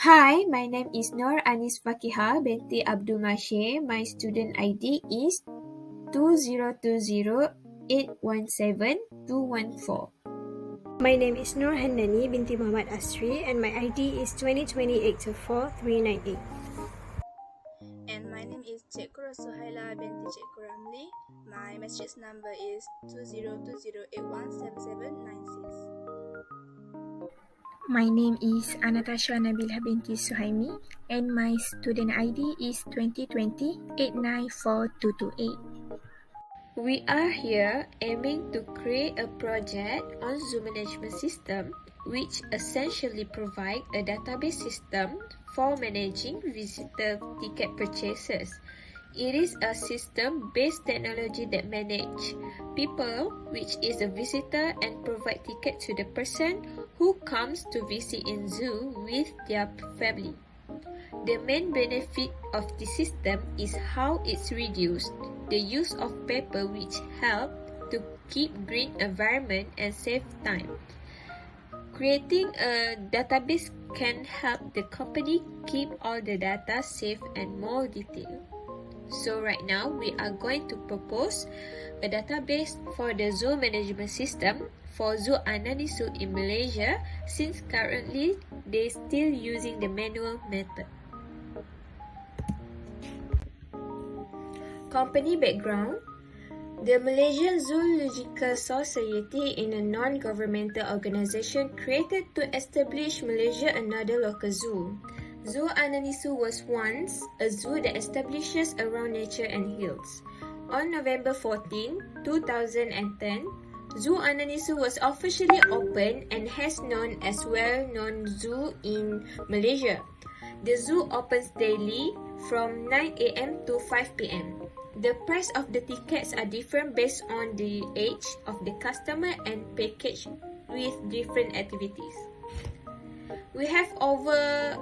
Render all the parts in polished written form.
Hi, my name is Nur Anis Fakiha binti Abdul Mashe. My student ID is 2020817214. My name is Nur Hannani binti Muhammad Asri and my ID is 2020824398. And my name is Cekura Suhaila binti Cekura Ramli. My message number is 2020817796. My name is Anatasha Nabilah binti Suhaimi and my student ID is 2020894228. We are here aiming to create a project on Zoo management system which essentially provide a database system for managing visitor ticket purchases. It is a system-based technology that manage people, which is a visitor, and provide ticket to the person who comes to visit in zoo with their family. The main benefit of the system is how it's reduced the use of paper, which help to keep green environment and save time. Creating a database can help the company keep all the data safe and more detailed. So right now we are going to propose a database for the zoo management system for Zoo Ananisu in Malaysia, since currently they still using the manual method. Company background. The Malaysian Zoological Society is a non-governmental organisation created to establish Malaysia another local zoo. Zoo Ananisu was once a zoo that establishes around nature and hills. On November 14, 2010, Zoo Ananisu was officially opened and has known as well-known zoo in Malaysia. The zoo opens daily from 9 a.m. to 5 p.m. The price of the tickets are different based on the age of the customer and package with different activities. We have over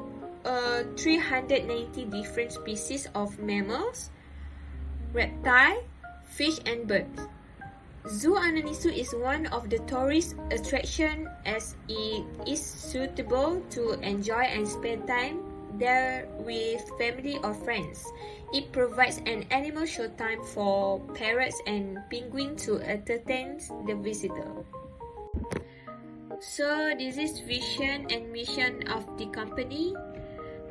390 different species of mammals, reptiles, fish and birds. Zoo Ananisu is one of the tourist attractions as it is suitable to enjoy and spend time there with family or friends. It provides an animal show time for parrots and penguins to entertain the visitor. So this is vision and mission of the company.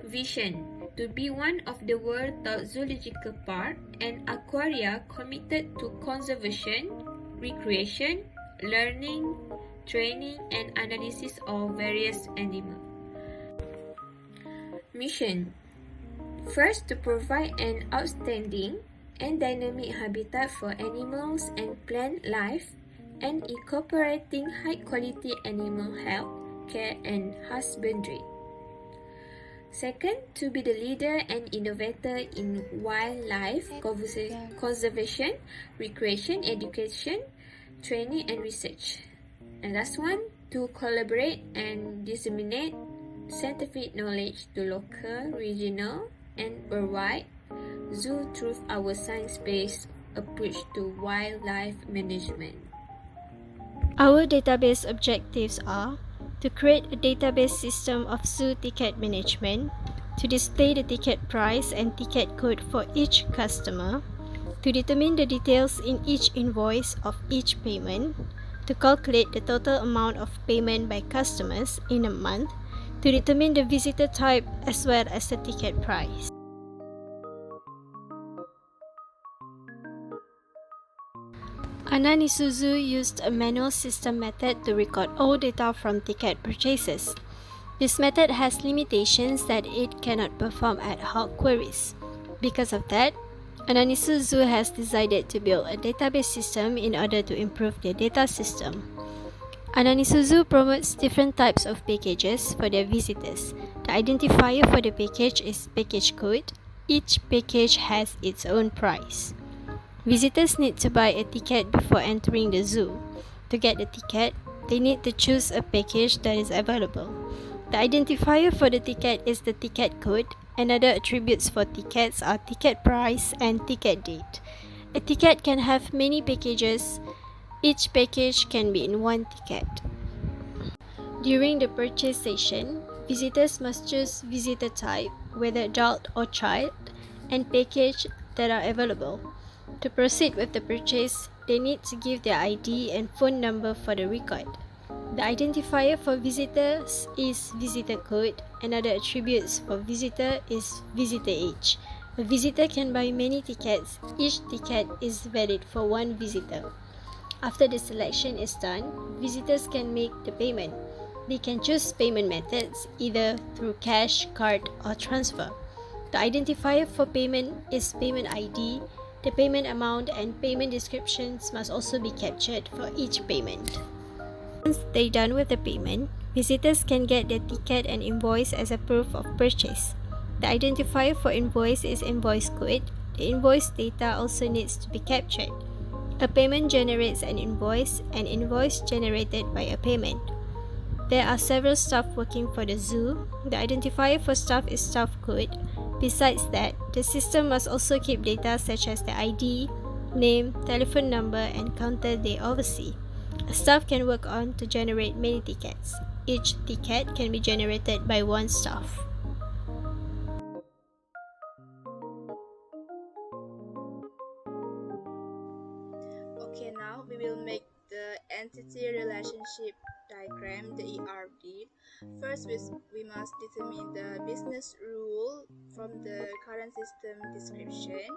Vision: to be one of the world's top zoological park and aquaria committed to conservation, recreation, learning, training, and analysis of various animals. Mission: first, to provide an outstanding and dynamic habitat for animals and plant life and incorporating high-quality animal health, care, and husbandry. Second, to be the leader and innovator in wildlife conservation, recreation, education, training, and research. And last one, to collaborate and disseminate scientific knowledge to local, regional, and worldwide zoo through our science-based approach to wildlife management. Our database objectives are to create a database system of zoo ticket management, to display the ticket price and ticket code for each customer, to determine the details in each invoice of each payment, to calculate the total amount of payment by customers in a month, to determine the visitor type as well as the ticket price. Ananisu Zoo used a manual system method to record all data from ticket purchases. This method has limitations that it cannot perform ad hoc queries. Because of that, Ananisu Zoo has decided to build a database system in order to improve their data system. Ananisu Zoo promotes different types of packages for their visitors. The identifier for the package is package code. Each package has its own price. Visitors need to buy a ticket before entering the zoo. To get the ticket, they need to choose a package that is available. The identifier for the ticket is the ticket code, and other attributes for tickets are ticket price and ticket date. A ticket can have many packages. Each package can be in one ticket. During the purchase session, visitors must choose visitor type, whether adult or child, and package that are available. To proceed with the purchase, they need to give their ID and phone number for the record. The identifier for visitors is visitor code. Another attributes for visitor is visitor age. A visitor can buy many tickets. Each ticket is valid for one visitor. After the selection is done, visitors can make the payment. They can choose payment methods either through cash, card, or transfer. The identifier for payment is payment ID. The payment amount and payment descriptions must also be captured for each payment. Once they're done with the payment, visitors can get their ticket and invoice as a proof of purchase. The identifier for invoice is invoice code. The invoice data also needs to be captured. A payment generates an invoice generated by a payment. There are several staff working for the zoo. The identifier for staff is staff code. Besides that, the system must also keep data such as the ID, name, telephone number, and counter they oversee. A staff can work on to generate many tickets. Each ticket can be generated by one staff. Okay, now we will make the entity relationship diagram, the ERD. First, we must determine the business rule from the current system description.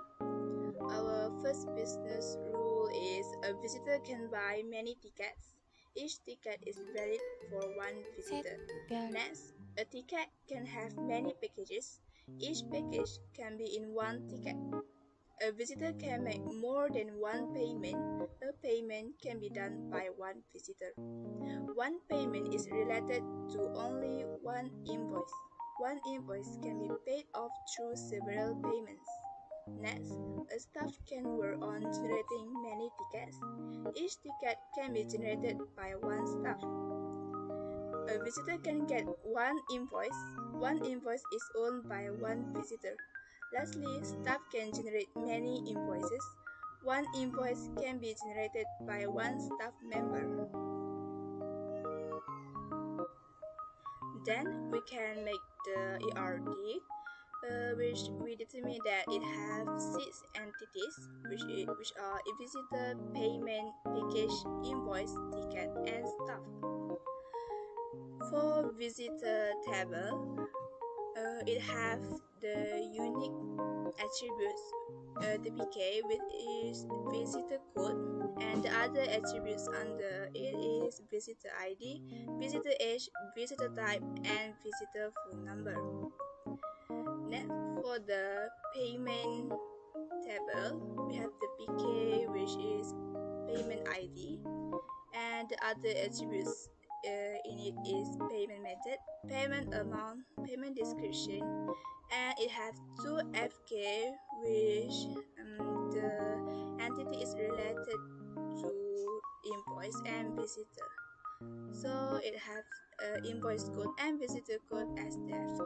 Our first business rule is a visitor can buy many tickets. Each ticket is valid for one visitor. Next, a ticket can have many packages. Each package can be in one ticket. A visitor can make more than one payment. A payment can be done by one visitor. One payment is related to only one invoice. One invoice can be paid off through several payments. Next, a staff can work on generating many tickets. Each ticket can be generated by one staff. A visitor can get one invoice. One invoice is owned by one visitor. Lastly, staff can generate many invoices. One invoice can be generated by one staff member. Then we can make the ERD, which we determine that it has 6 entities, which are a visitor, payment, package, invoice, ticket, and staff. For visitor table, it has the unique attributes, the PK with its visitor code, and the other attributes under it is visitor ID, visitor age, visitor type, and visitor phone number. Next, for the payment table, we have the PK, which is payment ID, and the other attributes in it is payment method, payment amount, payment description, and it has two FK, which the entity is related to invoice and visitor. So it has invoice code and visitor code as the FK.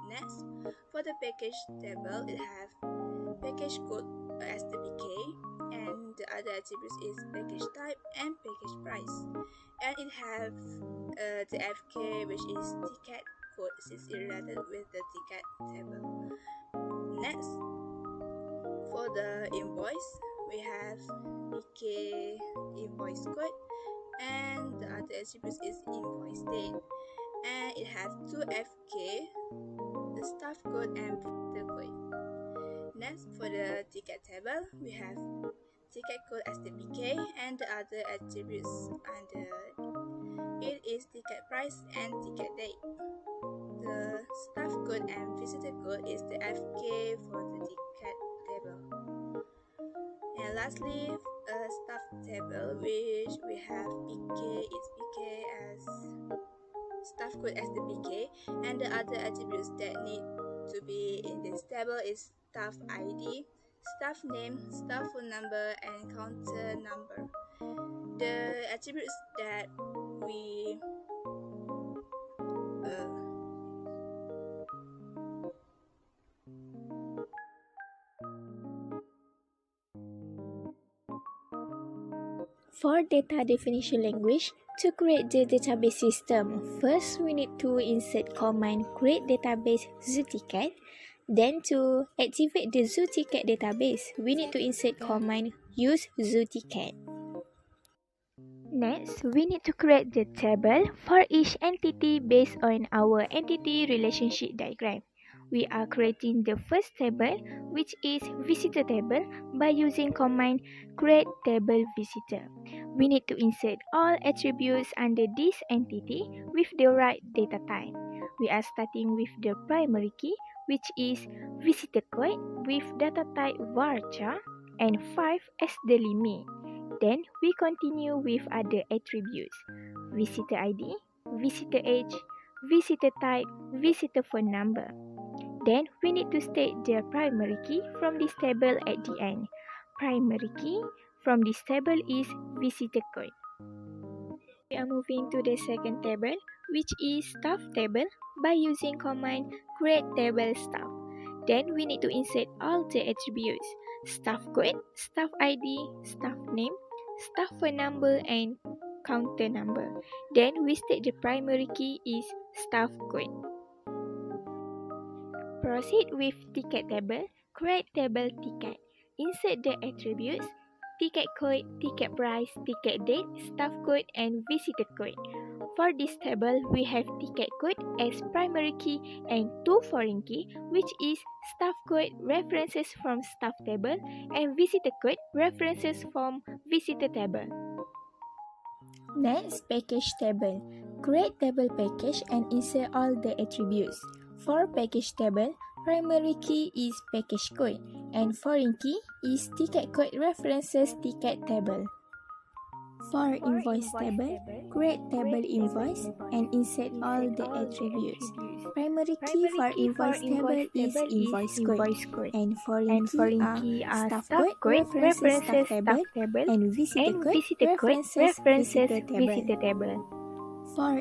Next, for the package table, it has package code as the PK, and the other attributes is package type and package price, and it has the FK, which is ticket code, is related with the ticket table. Next, for the invoice, we have PK invoice code, and the other attributes is invoice date, and it has two FK, the staff code and visitor code. Next, for the ticket table, we have ticket code as the PK, and the other attributes under it is ticket price and ticket date. The staff code and visitor code is the FK for the ticket table. And lastly, a staff table, which we have PK, its PK as staff code as the PK, and the other attributes that need to be in this table is staff ID, staff name, staff phone number, and counter number. The attributes that we For data definition language, to create the database system, first we need to insert command create database zooticket. Then to activate the zooticket database, we need to insert command use zooticket. Next, we need to create the table for each entity based on our entity relationship diagram. We are creating the first table, which is visitor table, by using command create table visitor. We need to insert all attributes under this entity with the right data type. We are starting with the primary key, which is visitor code with data type varchar and 5 as the limit. Then we continue with other attributes: visitor ID, visitor age, visitor type, visitor phone number. Then we need to state the primary key from this table at the end. Primary key from this table is visitor code. We are moving to the second table, which is staff table, by using command create table staff. Then we need to insert all the attributes: staff code, staff ID, staff name, staff phone number, and counter number. Then we state the primary key is staff code. Proceed with ticket table, create table ticket. Insert the attributes: ticket code, ticket price, ticket date, staff code, and visitor code. For this table, we have ticket code as primary key and two foreign key, which is staff code references from staff table and visitor code references from visitor table. Next, package table. Create table package and insert all the attributes. For package table, primary key is package code and foreign key is ticket code references ticket table. For invoice table, create table invoice and insert all the attributes. Primary key for invoice table is invoice code and foreign key are staff code references staff table and visitor code references visitor table. For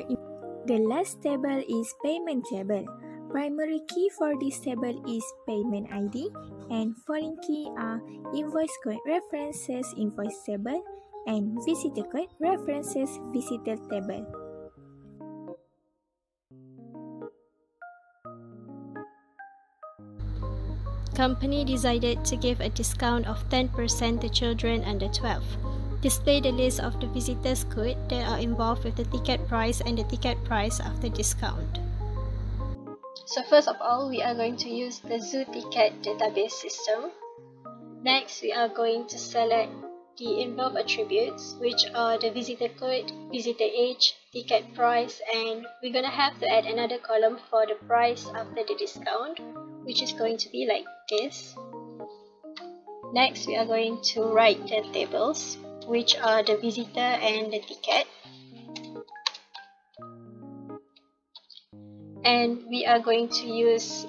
the last table is payment table. Primary key for this table is payment ID and foreign key are invoice code references invoice table and visitor code references visitor table. Company decided to give a discount of 10% to children under 12. Display the list of the visitors code that are involved with the ticket price and the ticket price after discount. So first of all, we are going to use the zooticket database system. Next, we are going to select the involved attributes, which are the visitor code, visitor age, ticket price, and we're gonna have to add another column for the price after the discount, which is going to be like this. Next, we are going to write the tables, which are the visitor and the ticket. And we are going to use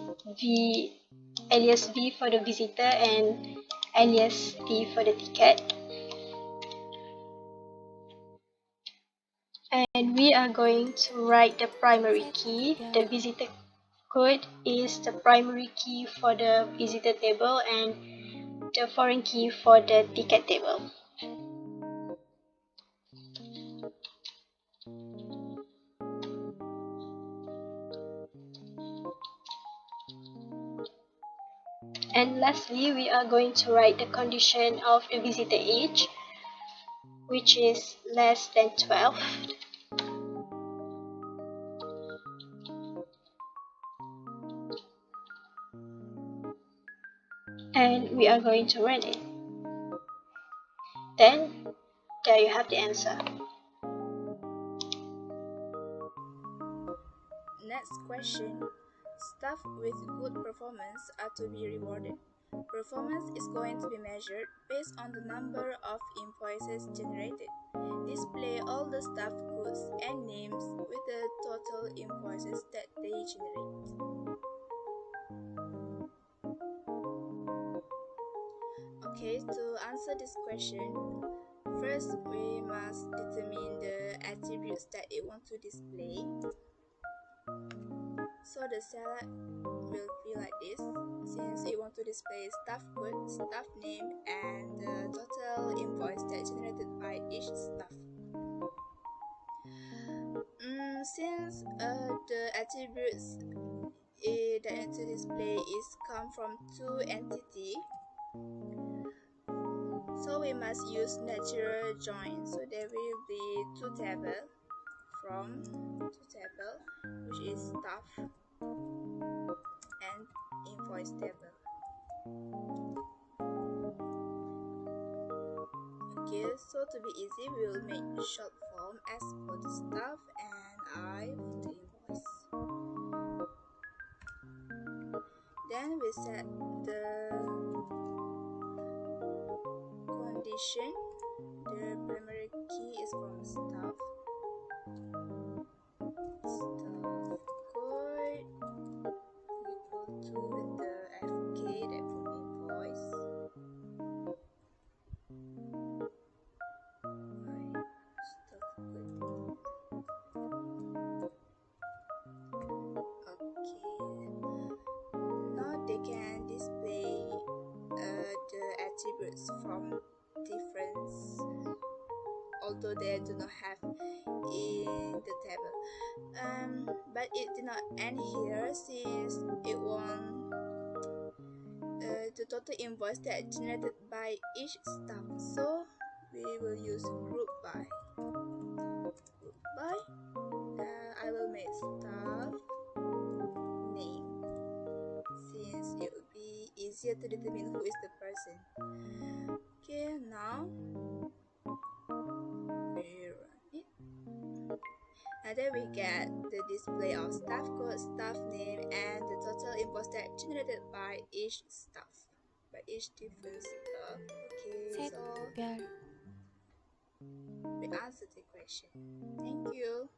alias V for the visitor and alias T for the ticket. And we are going to write the primary key. The visitor code is the primary key for the visitor table and the foreign key for the ticket table. And lastly, we are going to write the condition of the visitor age, which is less than 12. And we are going to run it. Then, there you have the answer. Next question. Staff with good performance are to be rewarded. Performance is going to be measured based on the number of invoices generated. Display all the staff codes and names with the total invoices that they generate. Okay, to answer this question, first we must determine the attributes that it wants to display. So the select will be like this, since you want to display staff code, staff name, and the total invoice that generated by each staff. Since the attributes that need to display is come from two entity, so we must use natural join. So there will be two table from two table, which is staff and invoice table. Okay, so to be easy, we will make short form S for the staff and I for the invoice. Then we set the condition. The primary key is from staff. Staff code equal to the FK that from invoice. Staff code. Okay. Now they can display the attributes from difference, although they do not have in the table. But it did not end here, since it won the total invoice that generated by each staff. So we will use group by. Group by. I will make staff name, since it would be easier to determine who is the person. Okay, now we run it. And then we get the display of staff code, staff name, and the total invoice that generated by each staff, by each different staff. Okay, so we answered the question. Thank you.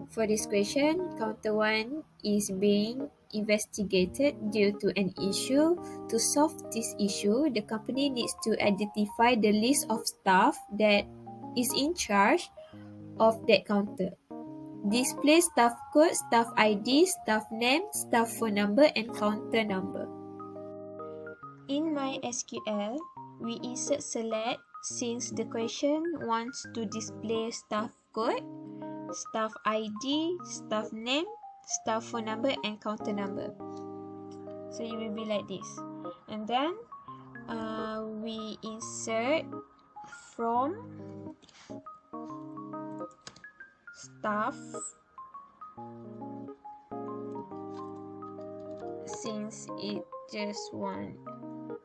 For this question, counter 1 is being investigated due to an issue. To solve this issue, the company needs to identify the list of staff that is in charge of that counter. Display staff code, staff ID, staff name, staff phone number, and counter number. In MySQL, we insert select since the question wants to display staff code, staff ID, staff name, staff phone number, and counter number. So it will be like this. And then we insert from staff, since it just one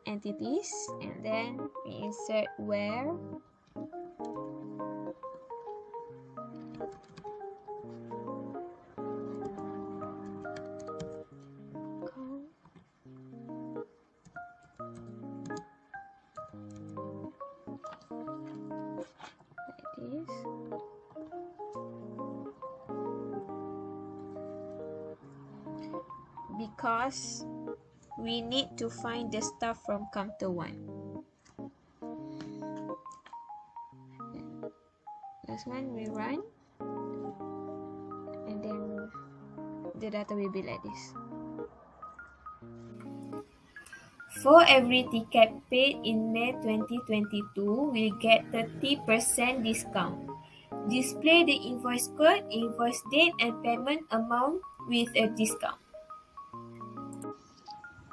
entities, and then we insert where like this. Because we need to find the stuff from counter 1. Last one we run, and then the data will be like this. For every ticket paid in May 2022, we get 30% discount. Display the invoice code, invoice date, and payment amount with a discount.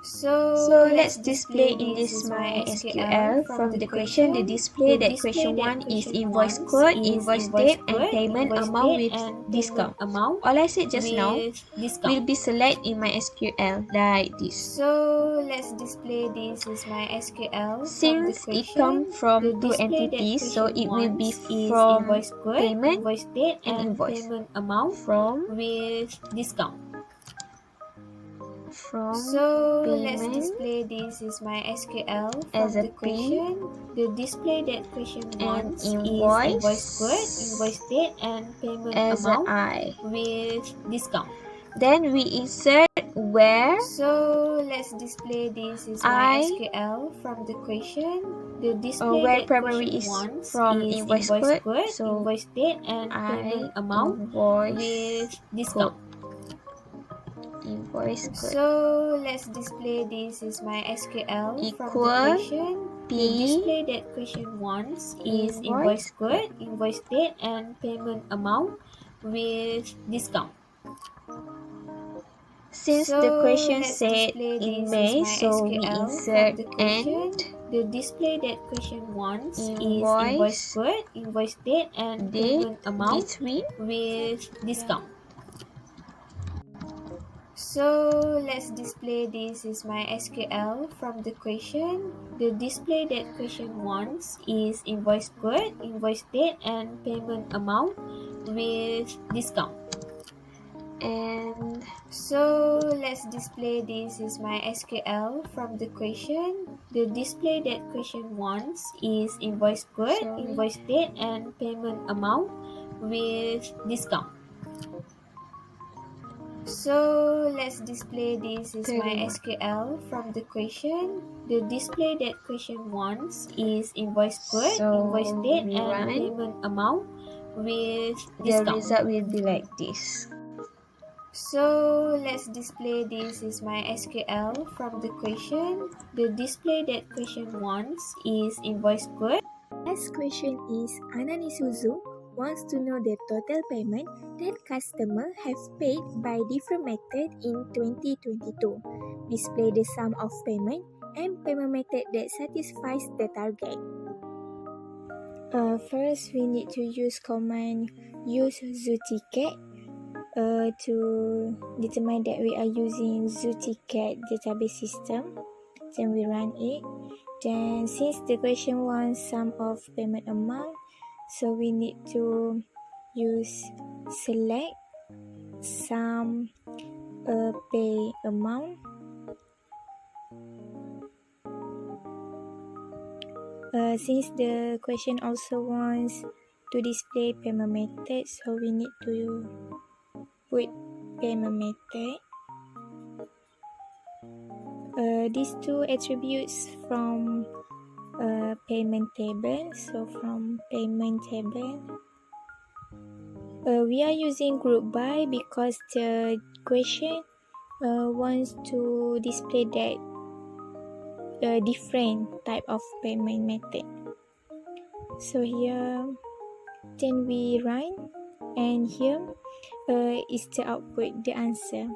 So let's display in this MySQL from the question. The display that question 1 is invoice code, invoice date, and payment amount with discount. All I said just now will be select in MySQL like this. So let's display this is MySQL. Since it comes from two entities, so it will be from invoice code, payment invoice date, and invoice. payment amount From with discount. So let's display this is MySQL as a the question. The display that question and wants invoice, is invoice code, invoice date, and payment as amount I. with discount. Then we insert where So let's display this is I MySQL from the question. where primary is from invoice code, so invoice date, and payment I amount invoice with discount. code, invoice code So let's display this is my SQL from the equal question. The P display that question wants is invoice code, invoice date, and payment amount with discount. Since the So question let's said display in this is May, my so we SQL insert from the and question. The display that question wants is invoice invoice code, invoice date, and date payment amount between with discount. So let's display this is my SQL from the question. The display that question wants is invoice code, invoice date, and payment amount with discount. and So let's display this is my SQL from the question. The display that question wants is invoice code, sorry invoice date, and payment amount with discount. So let's display this is my 31. SQL from the question. The display that question wants is invoice code, So invoice date, we and run, payment amount with the discount. result will be like this. So let's display this is my SQL from the question. The display that question wants is invoice code. Last question is Ananisu wants to know the total payment that customer have paid by different method in 2022. Display the sum of payment and payment method that satisfies the target. First, we need to use command use ZooTicket to determine that we are using ZooTicket database system. Then we run it. Then since the question wants sum of payment amount, so we need to use select sum pay amount. Since the question also wants to display payment method, so we need to put payment method. These two attributes from payment table. So from payment table, we are using group by because the question wants to display that different type of payment method. So here, then we run, and here is the output, the answer.